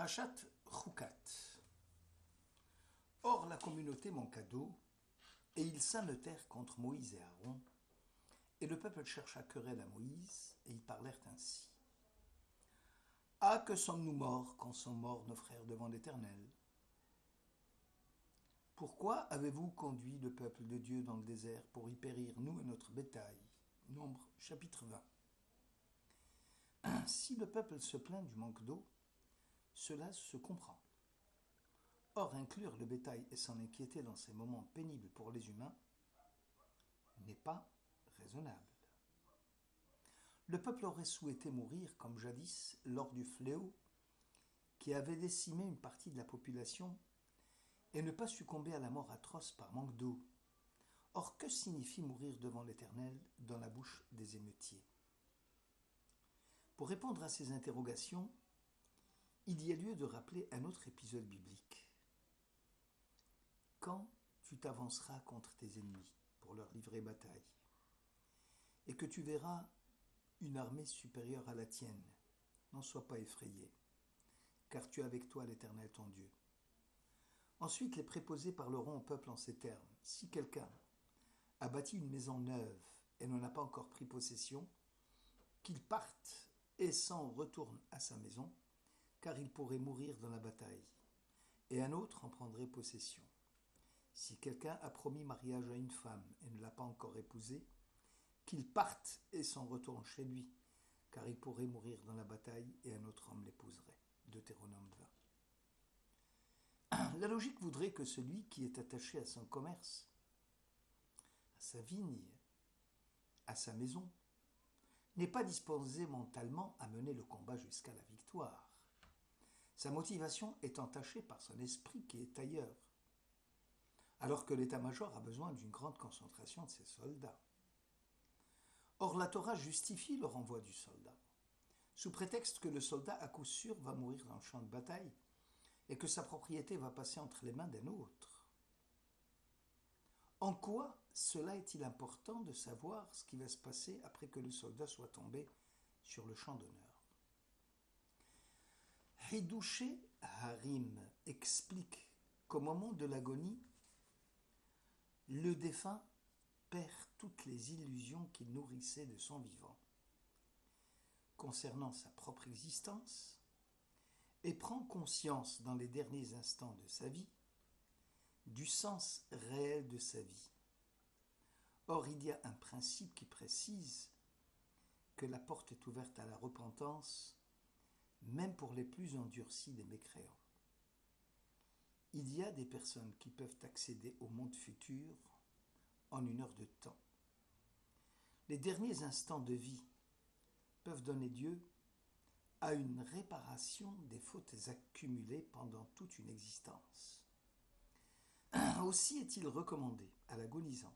Parashat Chukat. Or la communauté manqua d'eau, et ils s'ameutèrent contre Moïse et Aaron, et le peuple chercha querelle à Moïse, et ils parlèrent ainsi. Ah, que sommes-nous morts quand sont morts nos frères devant l'Éternel? Pourquoi avez-vous conduit le peuple de Dieu dans le désert pour y périr, nous et notre bétail? Nombre, chapitre 20. Si le peuple se plaint du manque d'eau, cela se comprend. Or, inclure le bétail et s'en inquiéter dans ces moments pénibles pour les humains n'est pas raisonnable. Le peuple aurait souhaité mourir comme jadis lors du fléau qui avait décimé une partie de la population et ne pas succomber à la mort atroce par manque d'eau. Or, que signifie mourir devant l'Éternel dans la bouche des émeutiers? Pour répondre à ces interrogations, il y a lieu de rappeler un autre épisode biblique. Quand tu t'avanceras contre tes ennemis pour leur livrer bataille, et que tu verras une armée supérieure à la tienne, n'en sois pas effrayé, car tu as avec toi l'Éternel ton Dieu. Ensuite, les préposés parleront au peuple en ces termes. Si quelqu'un a bâti une maison neuve et n'en a pas encore pris possession, qu'il parte et s'en retourne à sa maison, car il pourrait mourir dans la bataille, et un autre en prendrait possession. Si quelqu'un a promis mariage à une femme et ne l'a pas encore épousée, qu'il parte et s'en retourne chez lui, car il pourrait mourir dans la bataille et un autre homme l'épouserait. Deutéronome 20. La logique voudrait que celui qui est attaché à son commerce, à sa vigne, à sa maison, n'est pas disposé mentalement à mener le combat jusqu'à la victoire. Sa motivation est entachée par son esprit qui est ailleurs, alors que l'état-major a besoin d'une grande concentration de ses soldats. Or, la Torah justifie le renvoi du soldat, sous prétexte que le soldat à coup sûr va mourir dans le champ de bataille et que sa propriété va passer entre les mains d'un autre. En quoi cela est-il important de savoir ce qui va se passer après que le soldat soit tombé sur le champ d'honneur? Hidouché Harim explique qu'au moment de l'agonie, le défunt perd toutes les illusions qu'il nourrissait de son vivant concernant sa propre existence et prend conscience dans les derniers instants de sa vie du sens réel de sa vie. Or, il y a un principe qui précise que la porte est ouverte à la repentance, même pour les plus endurcis des mécréants. Il y a des personnes qui peuvent accéder au monde futur en une heure de temps. Les derniers instants de vie peuvent donner lieu à une réparation des fautes accumulées pendant toute une existence. Aussi est-il recommandé à l'agonisant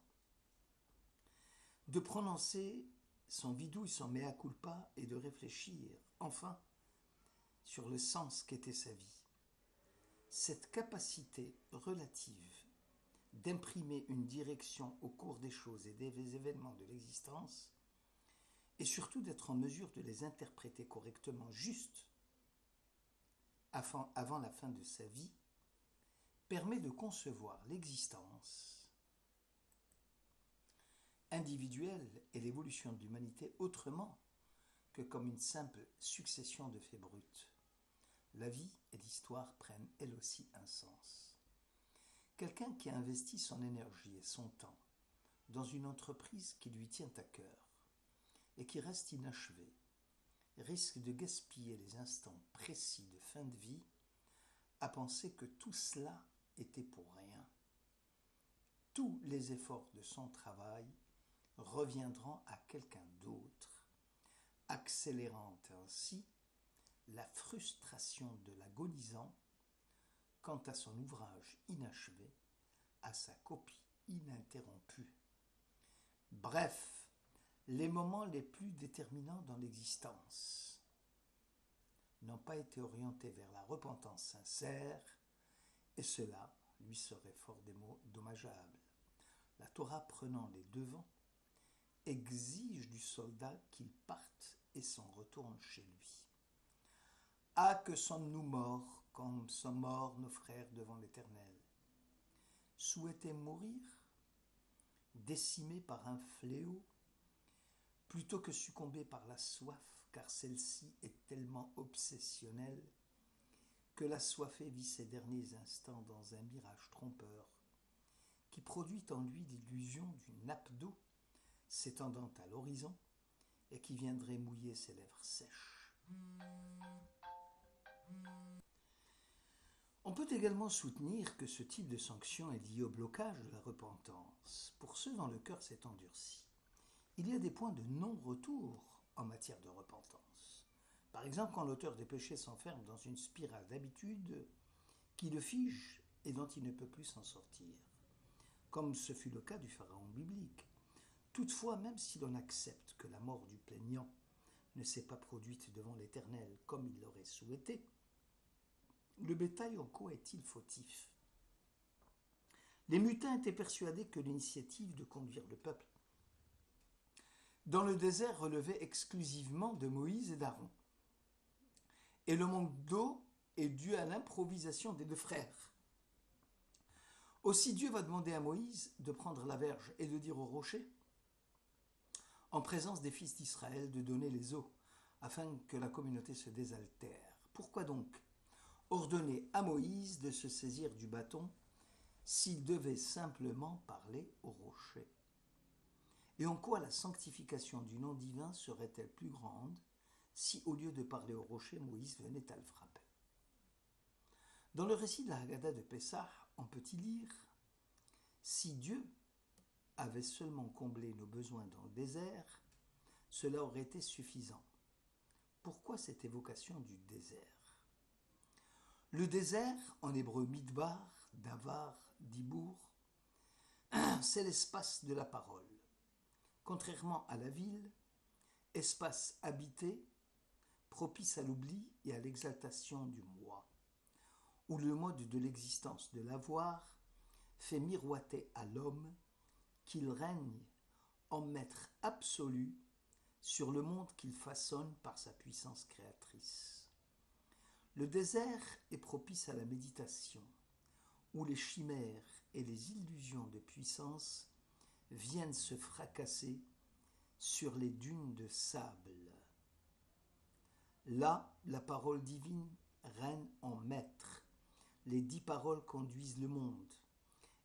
de prononcer son vidouille, son mea culpa et de réfléchir, enfin, sur le sens qu'était sa vie. Cette capacité relative d'imprimer une direction au cours des choses et des événements de l'existence, et surtout d'être en mesure de les interpréter correctement juste avant la fin de sa vie, permet de concevoir l'existence individuelle et l'évolution de l'humanité autrement que comme une simple succession de faits bruts. La vie et l'histoire prennent elles aussi un sens. Quelqu'un qui a investi son énergie et son temps dans une entreprise qui lui tient à cœur et qui reste inachevée risque de gaspiller les instants précis de fin de vie à penser que tout cela était pour rien. Tous les efforts de son travail reviendront à quelqu'un d'autre, accélérant ainsi la frustration de l'agonisant quant à son ouvrage inachevé, à sa copie ininterrompue. Bref, les moments les plus déterminants dans l'existence n'ont pas été orientés vers la repentance sincère, et cela lui serait fort dommageable. La Torah, prenant les devants, exige du soldat qu'il parte et s'en retourne chez lui. Ah, que sommes-nous morts, comme sont morts nos frères devant l'Éternel. Souhaiter mourir, décimés par un fléau, plutôt que succomber par la soif, car celle-ci est tellement obsessionnelle que l'assoiffé vit ses derniers instants dans un mirage trompeur qui produit en lui l'illusion d'une nappe d'eau s'étendant à l'horizon et qui viendrait mouiller ses lèvres sèches. On peut également soutenir que ce type de sanction est lié au blocage de la repentance. Pour ceux dont le cœur s'est endurci, il y a des points de non-retour en matière de repentance. Par exemple, quand l'auteur des péchés s'enferme dans une spirale d'habitude qui le fige et dont il ne peut plus s'en sortir, comme ce fut le cas du pharaon biblique. Toutefois, même si l'on accepte que la mort du plaignant ne s'est pas produite devant l'Éternel comme il l'aurait souhaité, le bétail en quoi est-il fautif? Les mutins étaient persuadés que l'initiative de conduire le peuple dans le désert relevait exclusivement de Moïse et d'Aaron. Et le manque d'eau est dû à l'improvisation des deux frères. Aussi Dieu va demander à Moïse de prendre la verge et de dire au rocher, en présence des fils d'Israël, de donner les eaux, afin que la communauté se désaltère. Pourquoi donc ordonner à Moïse de se saisir du bâton s'il devait simplement parler au rocher? Et en quoi la sanctification du nom divin serait-elle plus grande si, au lieu de parler au rocher, Moïse venait à le frapper? Dans le récit de la Haggadah de Pessah, on peut y lire « Si Dieu avait seulement comblé nos besoins dans le désert, cela aurait été suffisant. » Pourquoi cette évocation du désert? Le désert, en hébreu midbar, davar, dibour, c'est l'espace de la parole. Contrairement à la ville, espace habité, propice à l'oubli et à l'exaltation du moi, où le mode de l'existence de l'avoir fait miroiter à l'homme qu'il règne en maître absolu sur le monde qu'il façonne par sa puissance créatrice. Le désert est propice à la méditation, où les chimères et les illusions de puissance viennent se fracasser sur les dunes de sable. Là, la parole divine règne en maître. Les 10 paroles conduisent le monde,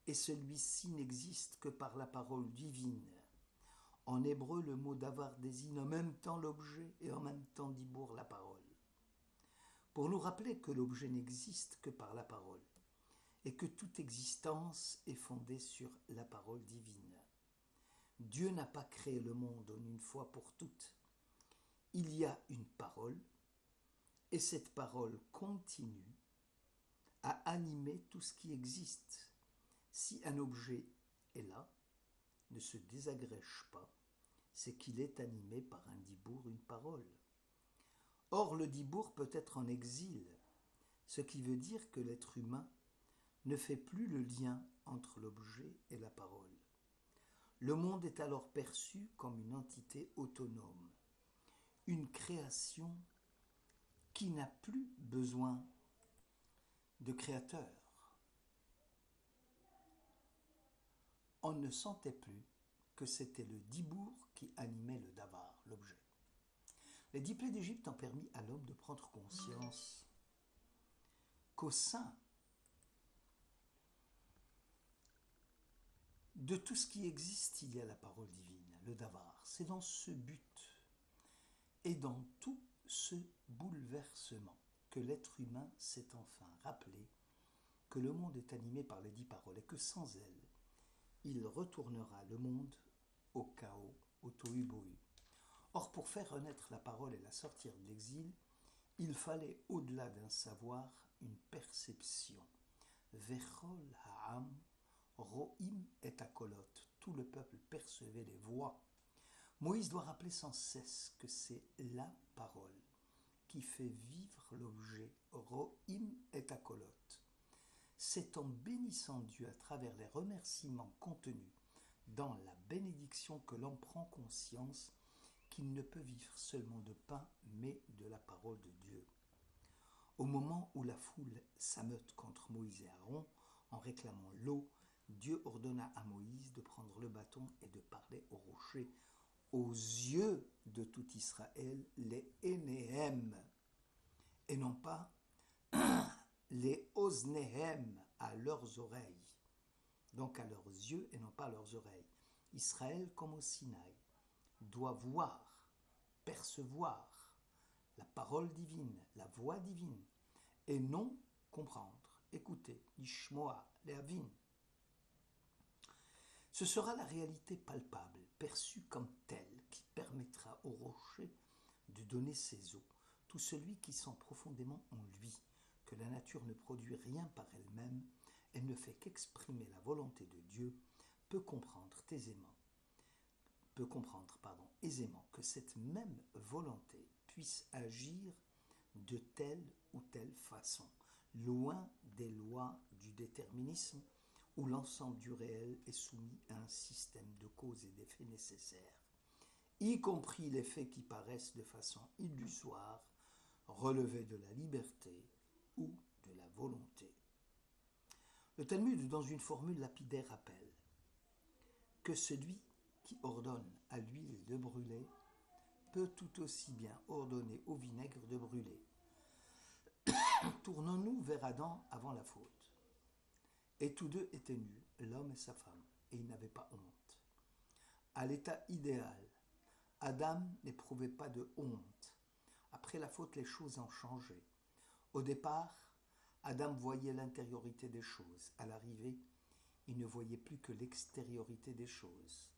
et celui-ci n'existe que par la parole divine. En hébreu, le mot davar désigne en même temps l'objet et en même temps dibour la parole. Pour nous rappeler que l'objet n'existe que par la parole, et que toute existence est fondée sur la parole divine. Dieu n'a pas créé le monde en une fois pour toutes. Il y a une parole, et cette parole continue à animer tout ce qui existe. Si un objet est là, ne se désagrège pas, c'est qu'il est animé par un dibour, une parole. Or, le dibour peut être en exil, ce qui veut dire que l'être humain ne fait plus le lien entre l'objet et la parole. Le monde est alors perçu comme une entité autonome, une création qui n'a plus besoin de créateur. On ne sentait plus que c'était le dibour qui animait le davar, l'objet. Les 10 plaies d'Égypte ont permis à l'homme de prendre conscience qu'au sein de tout ce qui existe, il y a la parole divine, le davar. C'est dans ce but et dans tout ce bouleversement que l'être humain s'est enfin rappelé que le monde est animé par les 10 paroles et que sans elles, il retournera le monde au chaos, au tohu-bohu. Or, pour faire renaître la parole et la sortir de l'exil, il fallait, au-delà d'un savoir, une perception. Vechol ha'am ro'im et akolot. Tout le peuple percevait les voix. Moïse doit rappeler sans cesse que c'est la parole qui fait vivre l'objet. Ro'im et akolot. C'est en bénissant Dieu à travers les remerciements contenus dans la bénédiction que l'homme prend conscience qu'il ne peut vivre seulement de pain, mais de la parole de Dieu. Au moment où la foule s'ameute contre Moïse et Aaron en réclamant l'eau, Dieu ordonna à Moïse de prendre le bâton et de parler au rocher aux yeux de tout Israël, les Énéhem, et non pas les Osnehem, à leurs oreilles. Donc à leurs yeux et non pas à leurs oreilles. Israël, comme au Sinaï, doit voir, percevoir la parole divine, la voix divine, et non comprendre, écouter, lishmoa, lehavin. Ce sera la réalité palpable, perçue comme telle, qui permettra au rocher de donner ses eaux. Tout celui qui sent profondément en lui que la nature ne produit rien par elle-même, elle ne fait qu'exprimer la volonté de Dieu, peut comprendre aisément que cette même volonté puisse agir de telle ou telle façon, loin des lois du déterminisme où l'ensemble du réel est soumis à un système de causes et d'effets nécessaires, y compris les faits qui paraissent de façon illusoire relever de la liberté ou de la volonté. Le Talmud, dans une formule lapidaire, rappelle que celui qui ordonne à l'huile de brûler peut tout aussi bien ordonner au vinaigre de brûler. Tournons-nous vers Adam avant la faute. Et tous deux étaient nus, l'homme et sa femme, et ils n'avaient pas honte. À l'état idéal, Adam n'éprouvait pas de honte. Après la faute, les choses ont changé. Au départ, Adam voyait l'intériorité des choses. À l'arrivée, il ne voyait plus que l'extériorité des choses.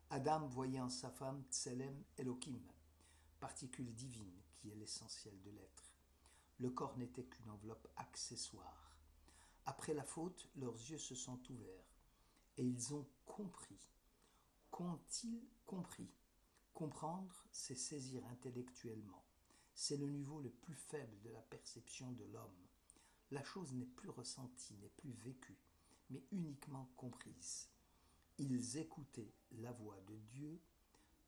Adam voyait en sa femme Tselem Elohim, particule divine qui est l'essentiel de l'être. Le corps n'était qu'une enveloppe accessoire. Après la faute, leurs yeux se sont ouverts et ils ont compris. Qu'ont-ils compris ? Comprendre, c'est saisir intellectuellement. C'est le niveau le plus faible de la perception de l'homme. La chose n'est plus ressentie, n'est plus vécue, mais uniquement comprise. Ils écoutaient la voix de Dieu,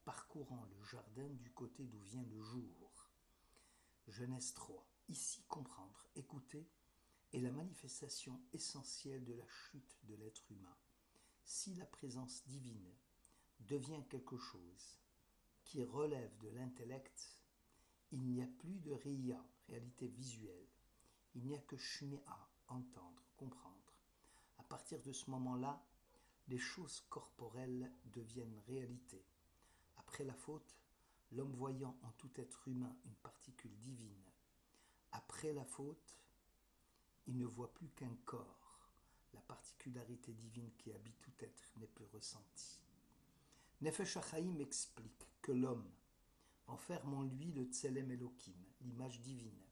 parcourant le jardin du côté d'où vient le jour. Genèse 3. Ici, comprendre, écouter, est la manifestation essentielle de la chute de l'être humain. Si la présence divine devient quelque chose qui relève de l'intellect, il n'y a plus de riya, réalité visuelle. Il n'y a que shmi'a, entendre, comprendre. À partir de ce moment-là, les choses corporelles deviennent réalité. Après la faute, l'homme voyant en tout être humain une particule divine. Après la faute, il ne voit plus qu'un corps. La particularité divine qui habite tout être n'est plus ressentie. Nefesh HaChaim explique que l'homme enferme en lui le Tselem Elohim, l'image divine,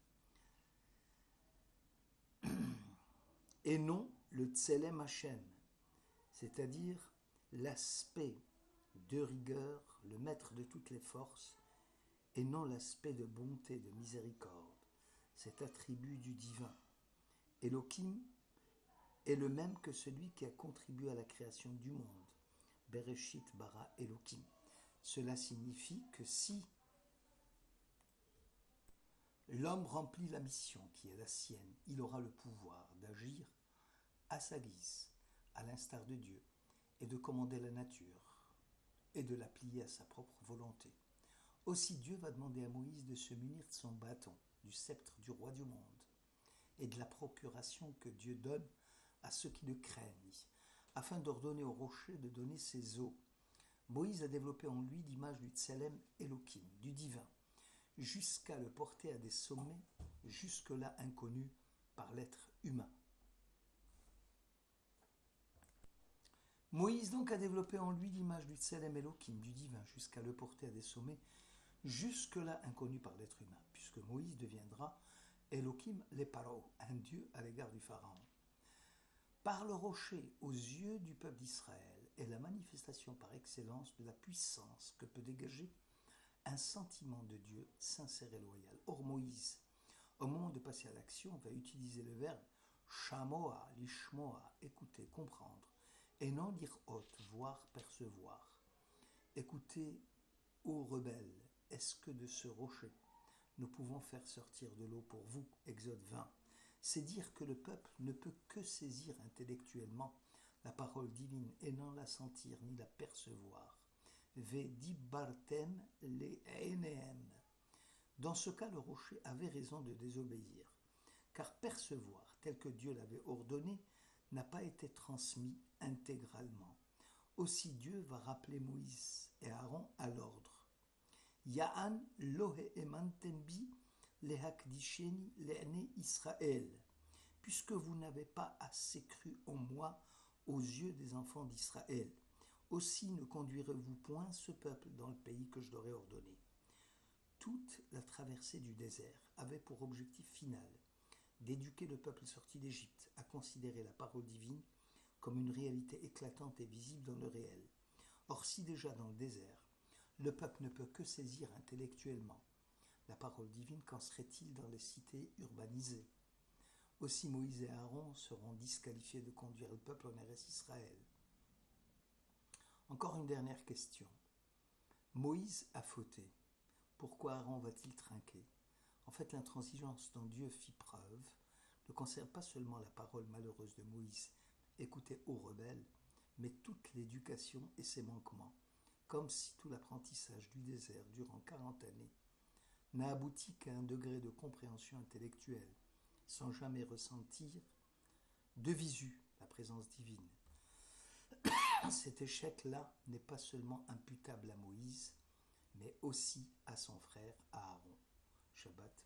et non le Tselem Hashem, c'est-à-dire l'aspect de rigueur, le maître de toutes les forces, et non l'aspect de bonté, de miséricorde, cet attribut du divin. Elohim est le même que celui qui a contribué à la création du monde. Bereshit bara Elohim. Cela signifie que si l'homme remplit la mission qui est la sienne, il aura le pouvoir d'agir à sa guise, à l'instar de Dieu, et de commander la nature, et de la plier à sa propre volonté. Aussi Dieu va demander à Moïse de se munir de son bâton, du sceptre du roi du monde, et de la procuration que Dieu donne à ceux qui le craignent, afin d'ordonner au rocher de donner ses eaux. Moïse a développé en lui l'image du Tselem Elohim, du divin, jusqu'à le porter à des sommets jusque-là inconnus par l'être humain. Moïse donc a développé en lui l'image du Tselem Elohim, du divin, jusqu'à le porter à des sommets jusque-là inconnus par l'être humain, puisque Moïse deviendra Elohim le Paro, un dieu à l'égard du pharaon. Par le rocher, aux yeux du peuple d'Israël, est la manifestation par excellence de la puissance que peut dégager un sentiment de Dieu sincère et loyal. Or Moïse, au moment de passer à l'action, va utiliser le verbe shamoa, lishmoa, écouter, comprendre, et non dire haute, voir, percevoir. Écoutez, ô rebelles, est-ce que de ce rocher nous pouvons faire sortir de l'eau pour vous. Exode 20. C'est dire que le peuple ne peut que saisir intellectuellement la parole divine et non la sentir ni la percevoir. Vedibartem le'enehem. Dans ce cas, le rocher avait raison de désobéir, car percevoir, tel que Dieu l'avait ordonné, n'a pas été transmis intégralement. Aussi Dieu va rappeler Moïse et Aaron à l'ordre. Ya'an lohe emantembi lehakdisheni le'ne Israël, puisque vous n'avez pas assez cru en moi aux yeux des enfants d'Israël. Aussi ne conduirez-vous point ce peuple dans le pays que je leur ai ordonné. Toute la traversée du désert avait pour objectif final d'éduquer le peuple sorti d'Égypte à considérer la parole divine comme une réalité éclatante et visible dans le réel. Or, si déjà dans le désert, le peuple ne peut que saisir intellectuellement la parole divine, qu'en serait-il dans les cités urbanisées? Aussi Moïse et Aaron seront disqualifiés de conduire le peuple en Eretz Israël. Encore une dernière question. Moïse a fauté. Pourquoi Aaron va-t-il trinquer? En fait, l'intransigeance dont Dieu fit preuve ne concerne pas seulement la parole malheureuse de Moïse, écoutez ô rebelles, mais toute l'éducation et ses manquements, comme si tout l'apprentissage du désert durant 40 années n'a abouti qu'à un degré de compréhension intellectuelle, sans jamais ressentir de visu la présence divine. Cet échec-là n'est pas seulement imputable à Moïse, mais aussi à son frère Aaron. Shabbat